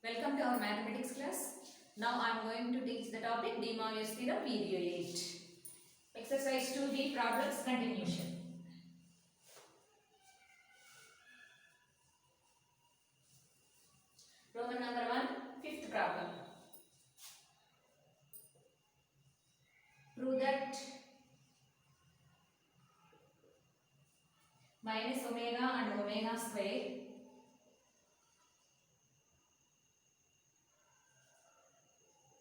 Welcome to our mathematics class. Now I am going to teach the topic De Moivre's theorem video 8. Exercise 2D problems continuation. Roman number 1, fifth problem. Prove that minus omega and omega square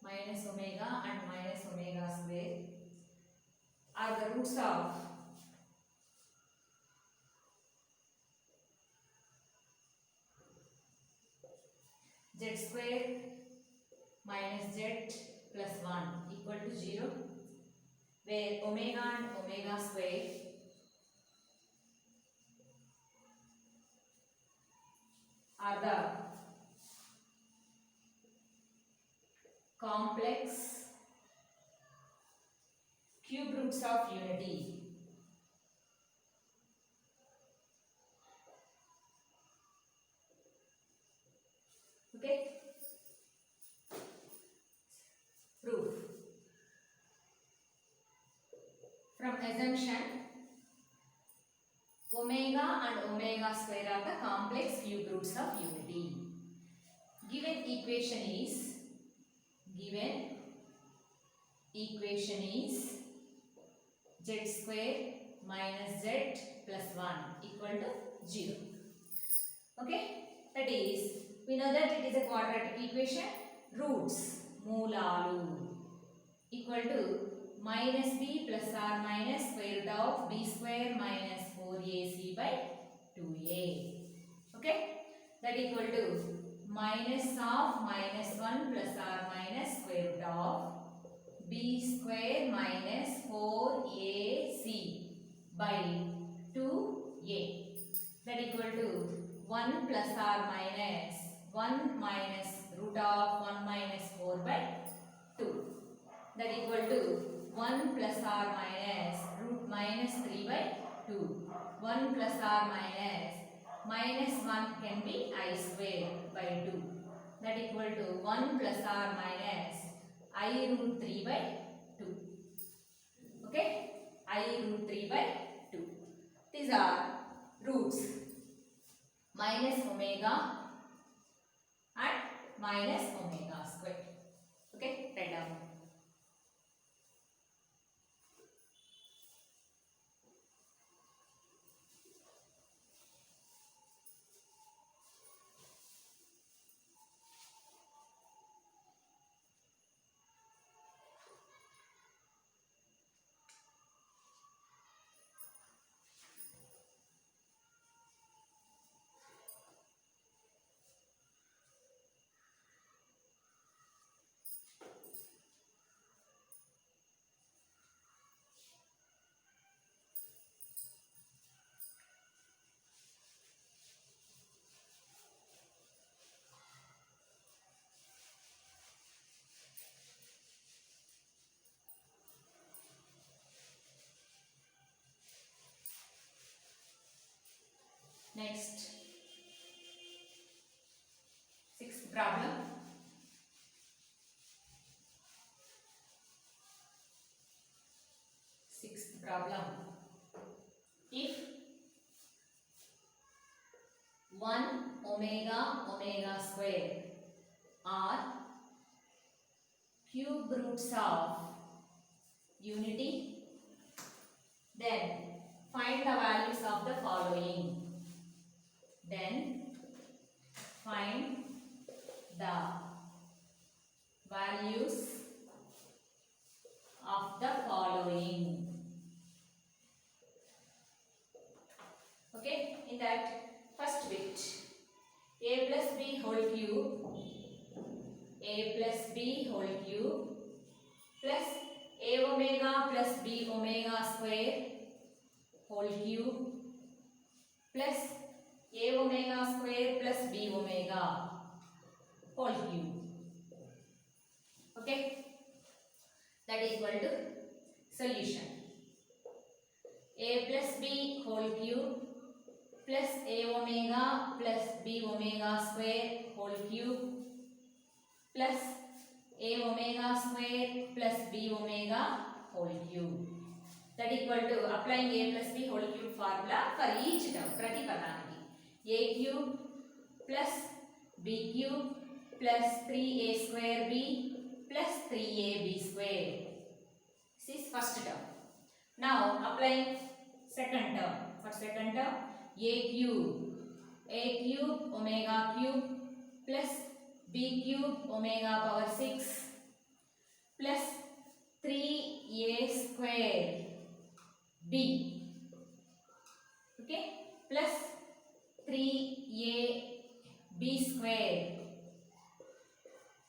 minus omega and minus omega square are the roots of z square minus z plus 1 equal to 0, where omega and omega square are the complex cube roots of unity. Okay. Proof. From assumption, omega and omega square are the complex cube roots of unity. Given equation is z square minus z plus 1 equal to 0. Okay, that is, we know that it is a quadratic equation. Roots moolalu equal to minus b plus or minus square root of b square minus 4ac by 2a. Okay, that equal to minus of minus 1 plus or minus square root of b square minus 4ac by 2a. That equal to 1 plus or minus 1 minus root of 1 minus 4 by 2. That equal to 1 plus or minus root minus 3 by 2. 1 plus or minus 1 can be I square by 2. That equal to 1 plus or minus I root 3 by 2. Okay, I root 3 by 2. These are roots minus omega and minus omega square. Okay, write down. Next, sixth problem. Sixth problem. If 1 omega square are cube roots of unity, then find the values of the following. Then find the values of the following. Okay, in that first bit, a plus b whole cube plus a omega plus b omega square whole cube plus a omega square plus b omega whole cube. Okay, that is equal to solution. A plus b whole cube plus a omega plus b omega square whole cube plus a omega square plus b omega whole cube. That equal to applying a plus b whole cube formula for each term. Prati padaniki. A cube plus b cube plus 3a square b plus 3ab square. This is first term. Now applying second term. For second term, a cube omega cube plus b cube omega power 6 plus 3a square b, okay, plus 3ab square.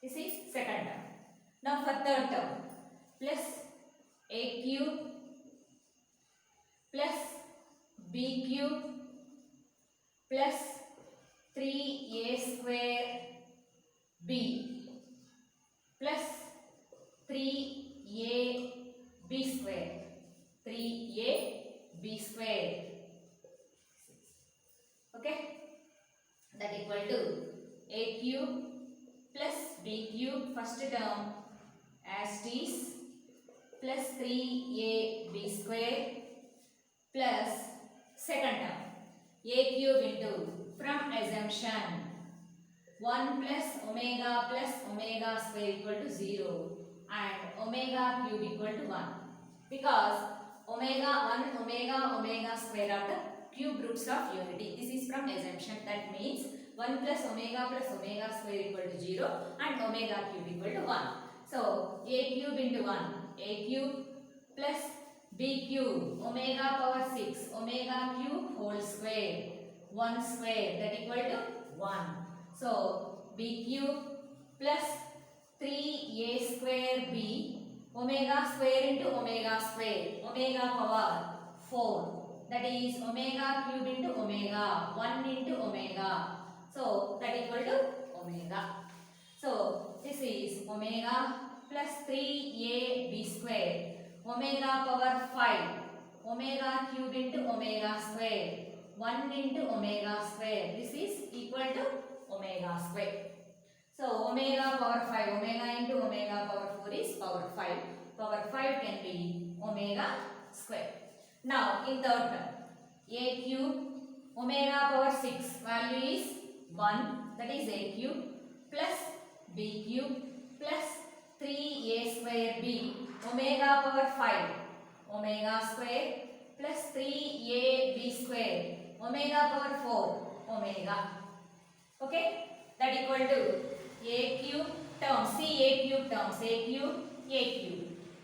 This is second term. Now for third term, plus a cube plus b cube plus 3a square b plus 3ab square. 3ab square. Okay, that equal to a cube plus b cube first term as it is plus 3ab square plus second term a cube into, from assumption 1 plus omega square equal to 0 and omega cube equal to 1, because omega 1 omega square are the cube roots of unity. This is from assumption. That means 1 plus omega square equal to 0 and omega cube equal to 1. So a cube into 1, a cube plus b cube omega power 6 omega cube whole square 1 square, that equal to 1. So b cube plus 3a square b omega square into omega square omega power 4, that is omega cube into omega 1 into omega, so that equal to omega. So this is omega plus 3ab square omega power 5 omega cube into omega square 1 into omega square, this is equal to omega square. So omega power 5 omega into omega power 4 is power 5. Power 5 can be omega square. Now in third term, a cube omega power 6 value is 1, that is a cube plus b cube plus 3a square b omega power 5 omega square plus 3ab square omega power 4 omega. Okay, that equal to a cube terms, see a cube terms, a cube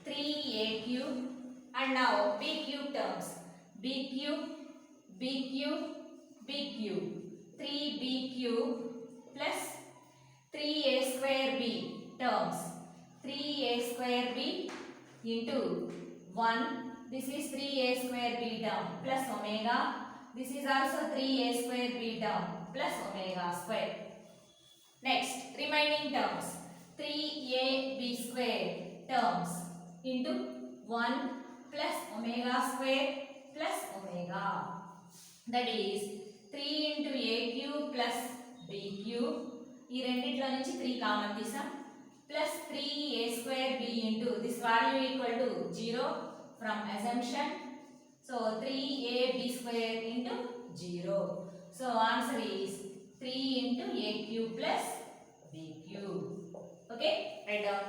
3a cube, and now b cube terms, b cube 3b cube plus 3a square b terms, 3a square b into 1, this is 3a square b term plus omega, this is also 3a square b term plus omega square. Next remaining terms, 3ab square terms into 1 plus omega square plus omega, that is 3 into a cube plus b cube, ఈ రెండిట్లో నుంచి 3 common తీసాం, plus 3a square b into this value equal to 0 from assumption, so 3ab square into 0. So answer is 3 into a cube plus b cube. Okay, write down.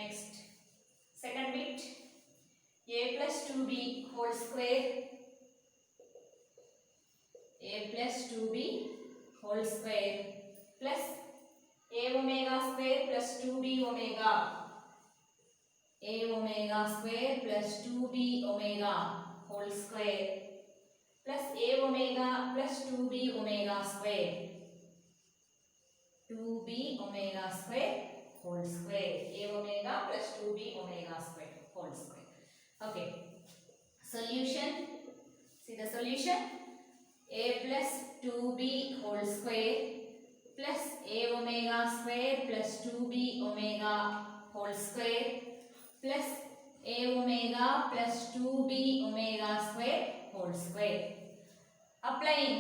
Next, second bit, a plus 2b whole square, a plus 2b whole square plus a omega square plus 2b omega, a omega square plus 2b omega whole square plus a omega plus 2b omega square, 2b omega square whole square, a omega plus 2b omega square whole square. Okay, solution, see the solution, a plus 2b whole square plus a omega square plus 2b omega whole square plus a omega plus 2b omega square whole square. Applying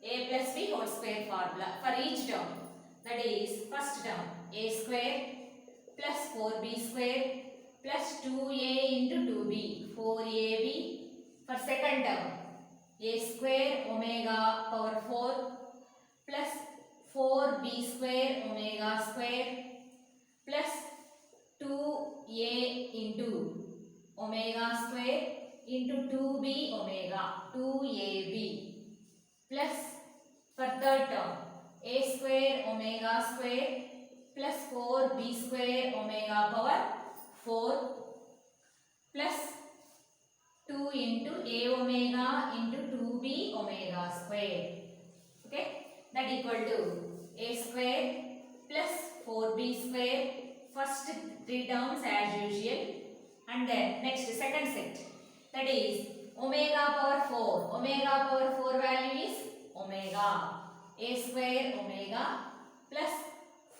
a plus b whole square formula for each term, that is first term a square plus 4b square plus 2a into 2b, 4ab. For second term a square omega power 4 plus 4b square omega square plus 2a into omega square into 2b omega, 2ab plus for third term a square omega square plus 4b square omega power 4 plus 2 into a omega into 2b omega square. Okay, that equal to a square plus 4b square, first three terms as usual, and then next second set, that is omega power 4. Omega power 4 value is omega, a square omega plus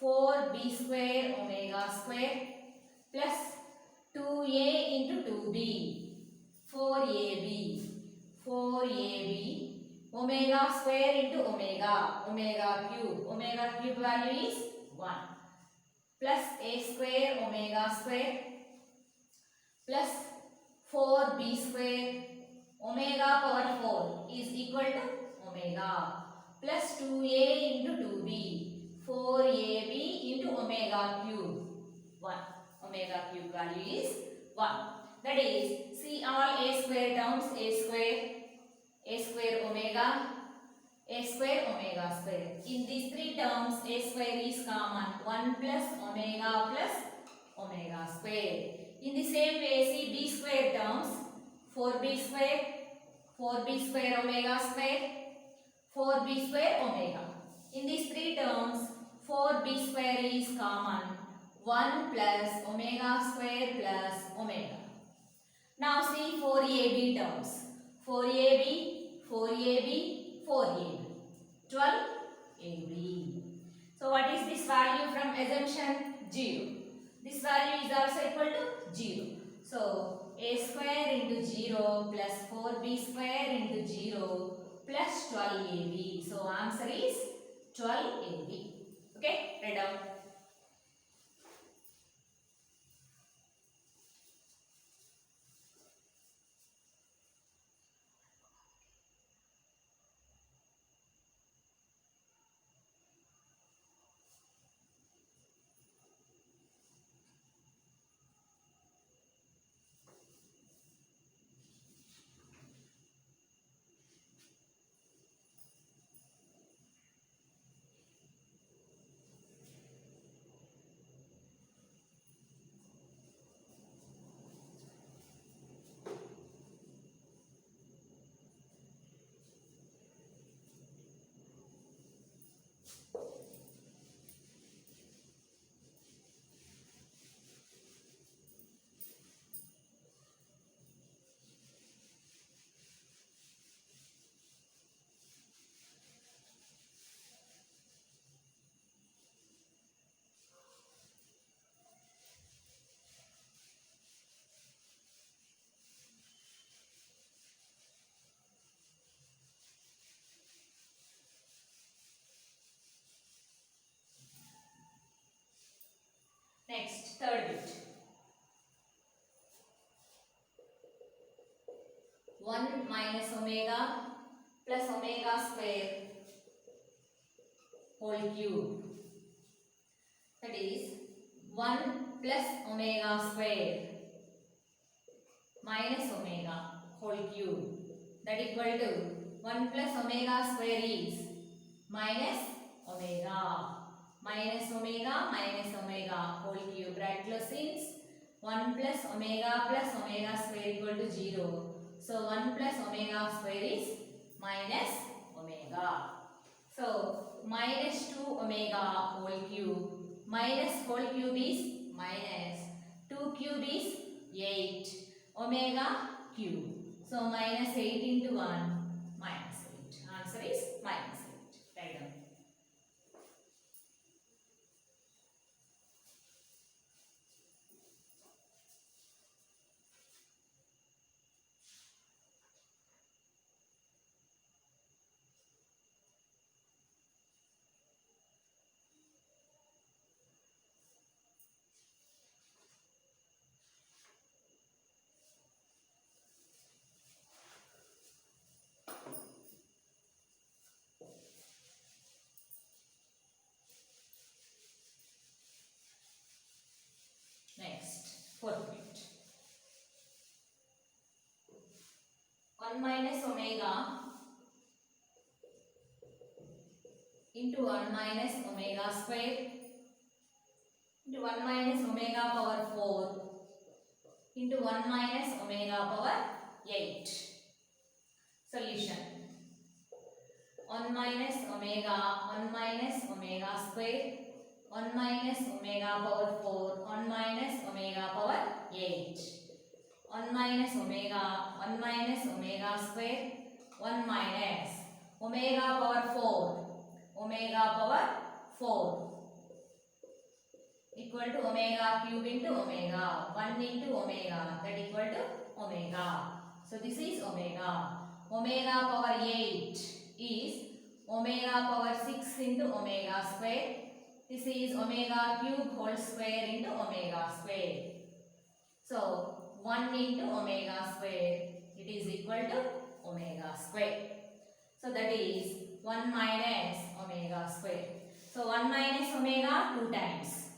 4b square omega square plus 2a into 2b, 4ab, 4ab omega square into omega, omega cube value is 1 plus a square omega square plus 4b square omega power 4 is equal to omega plus 2a into 2b, 4ab into omega cube 1, omega cube value is 1. That is, see all a square terms, a square omega, a square omega square. In these three terms a square is common, 1 plus omega square. In the same way, see b square terms, 4b square omega square, 4b square omega. In these three terms 4b square is common, 1 plus omega square plus omega. Now see 4ab terms, 4ab, 12ab. So what is this value from assumption? 0. This value is also equal to 0. So a square into 0 plus 4b square into 0 plus 12ab. So answer is 12ab. Okay, write down. Next, third bit. 1 minus omega plus omega square whole cube. That is 1 plus omega square minus omega whole cube, that equal to 1 plus omega square is minus omega whole cube. Bracket close since 1 plus omega square equal to 0. So 1 plus omega square is minus omega. So minus 2 omega whole cube. Minus whole cube is minus. 2 cube is 8 omega cube. So minus 8 into 1 minus 8. Answer is minus 8. Write down. Next, fourth bit. 1 minus omega into 1 minus omega square into 1 minus omega power 4 into 1 minus omega power 8. Solution. 1 minus omega square, 1 minus omega power 4, 1 minus omega power 8. 1 minus omega square, 1 minus omega power 4 equal to omega cube into omega, 1 into omega, that equal to omega. So this is omega. Omega power 8 is omega power 6 into omega square. This is omega cube whole square into omega square. So 1 into omega square, it is equal to omega square. So that is 1 minus omega square. So 1 minus omega 2 times.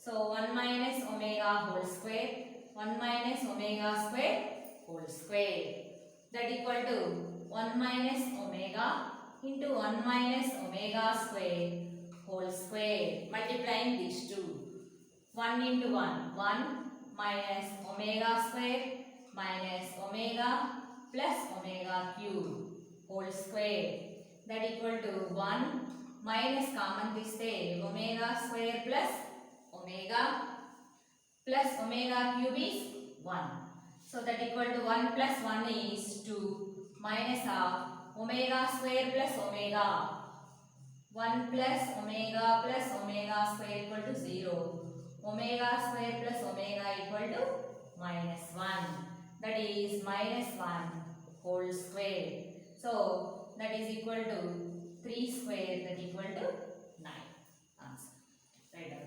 So 1 minus omega whole square, 1 minus omega square whole square. That equal to 1 minus omega into 1 minus omega square whole square. Multiplying these two. 1 into 1, 1 minus omega square minus omega plus omega cube whole square. That equal to 1 minus common this day, omega square plus omega cube is 1. So that equal to 1 plus 1 is 2 minus of omega square plus omega. 1 plus omega square equal to 0. Omega square plus omega equal to minus 1. That is minus 1 whole square. So that is equal to 3 square, that equal to 9. Answer. Write down.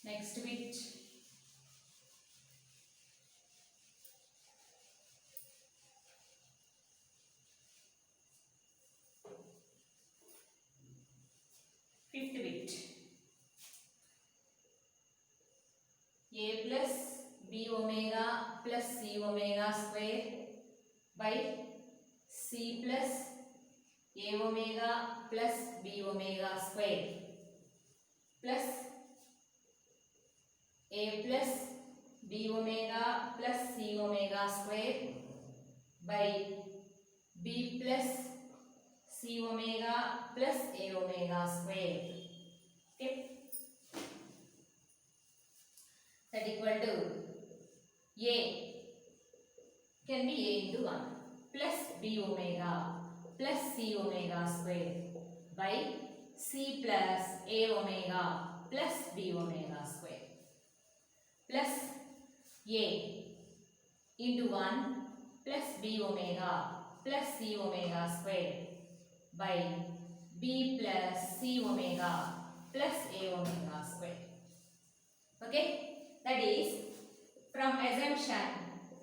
Next bit. Fifth bit. A plus b omega plus c omega square by c plus a omega plus b omega square plus a plus b omega plus c omega square by b plus c omega plus a omega square. Okay, that equal to a can be a into 1 plus b omega plus c omega square by c plus a omega plus b omega square plus a into 1 plus b omega plus c omega square by b plus c omega plus a omega square. Okay, that is from assumption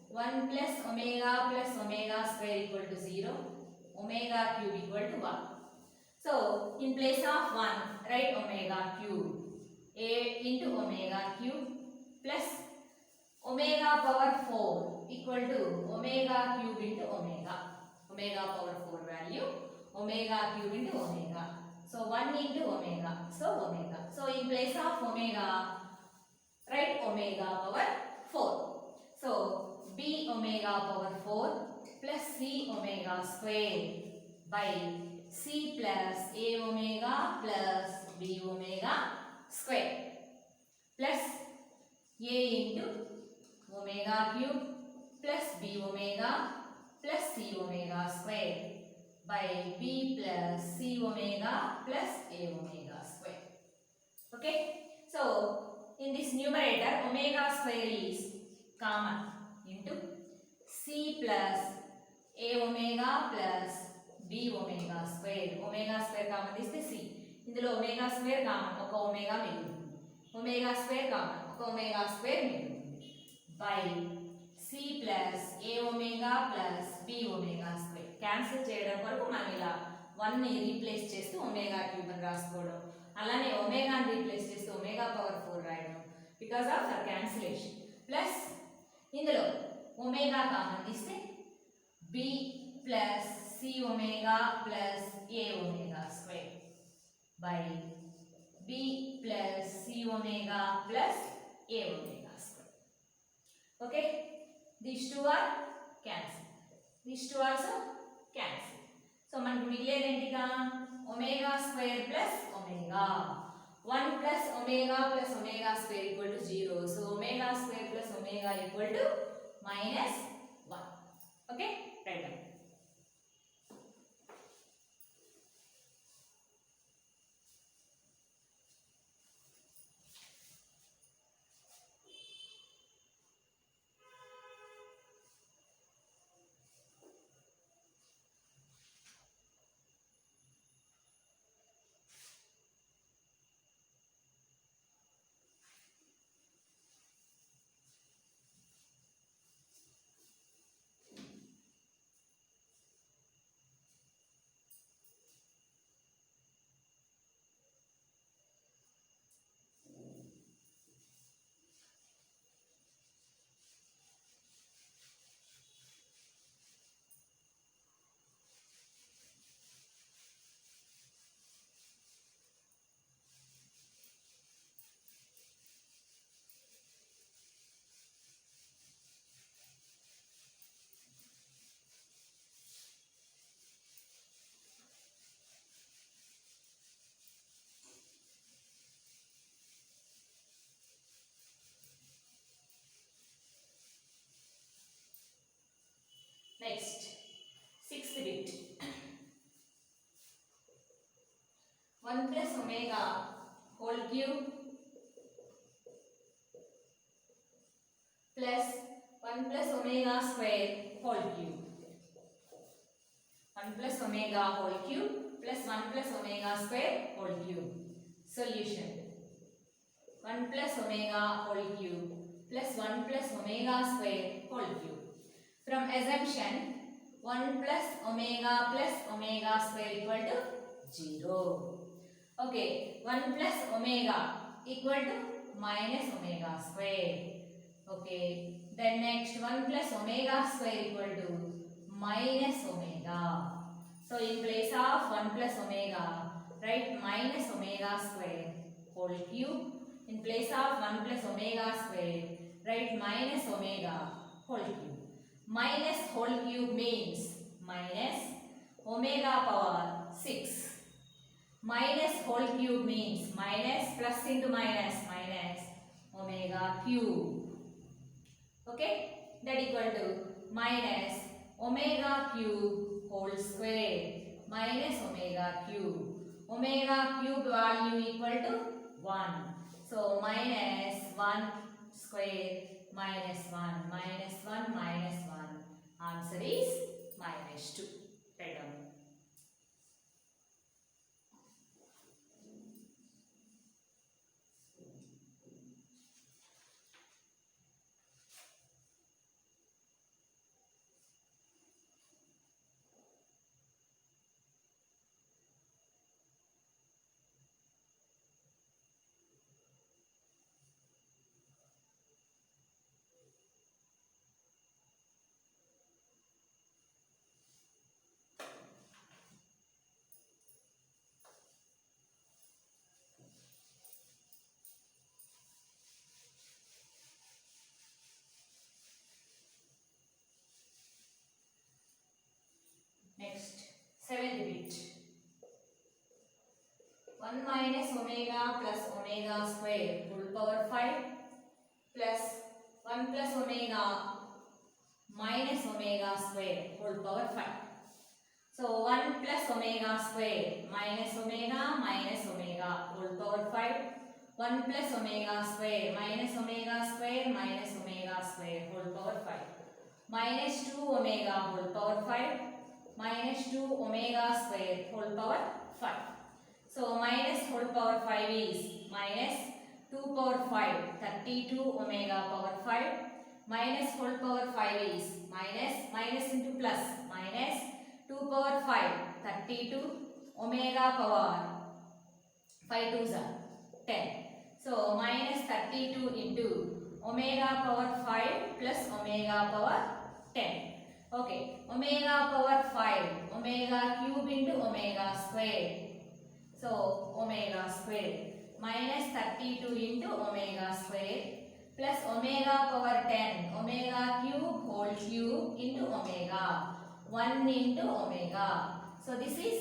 1 plus omega square equal to 0, omega cube equal to 1. So in place of 1 write omega cube, a into omega cube plus omega power 4 equal to omega cube into omega. Omega power 4 value, omega cube into omega. So 1 into omega, so omega. So in place of omega, write omega power 4. So b omega power 4 plus c omega square by c plus a omega plus b omega square plus a into omega cube plus b omega plus c omega square by b plus c omega plus a omega square. Okay, so in this numerator omega square is common into c plus a omega plus b omega square. Omega square common is the c. ఇందులో omega square common, ఒక omega మిగులుతుంది. Omega square common, ఒక omega square మిగులుతుంది. by c plus a omega plus b omega square. Cancel చేయడం కొరకు మనం ఇలా 1 ని రీప్లేస్ చేస్తూ omega cube అని రాసుకోవడం. అలానే omega ని రీప్లేస్ చేస్తూ omega power 4 రాయడం because of the cancellation. plus ఇందులో omega కామన్ తీస్తే b plus c omega plus a omega square by b plus c omega plus a omega square. Okay, these two are cancelled. These two also cancel. So మనకు మిగిలేది ఏంటిగా omega square plus omega. 1 plus omega square equal to 0. So omega square plus omega equal to minus 1. Okay, write down. Next, sixth bit. 1 plus omega whole cube plus 1 plus omega square whole cube. 1 plus omega whole cube plus 1 plus omega square whole cube. Solution. 1 plus omega whole cube plus 1 plus omega square whole cube. From assumption 1 plus omega square equal to 0. Okay, 1 plus omega equal to minus omega square. Okay, then next 1 plus omega square equal to minus omega. So in place of 1 plus omega, write minus omega square whole cube. In place of 1 plus omega square, write minus omega whole cube. Minus whole cube means minus omega power 6. Minus whole cube means minus plus into minus omega cube. Okay, that equal to minus omega cube whole square minus omega cube. Omega cube value equal to 1. So minus 1 square minus 1 minus 1 minus 1. Answer is minus 2. Write down. Next, seventh bit. 1 minus omega plus omega square whole power 5 plus 1 plus omega minus omega square whole power 5. So 1 plus omega square minus omega whole power 5. 1 plus omega square minus omega square whole power 5. Minus 2 omega whole power 5 minus 2 omega square whole power 5. So minus whole power 5 is minus 2 power 5 32 omega power 5 minus whole power 5 is minus into plus minus 2 power 5 32 omega power 5 2s are 10. So minus 32 into omega power 5 plus omega power 10. Okay, omega power 5 omega cube into omega square. So omega square minus 32 into omega square plus omega power 10 omega cube whole cube into omega 1 into omega. So this is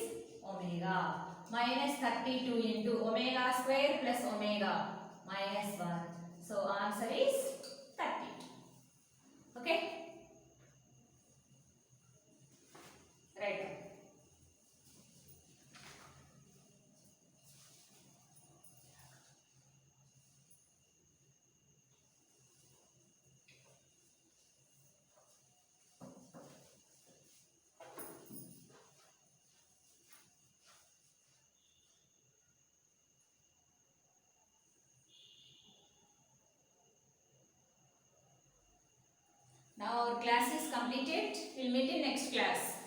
omega minus 32 into omega square plus omega minus 1. So answer is 30. Okay, right. Now our class is completed. We'll meet in next class.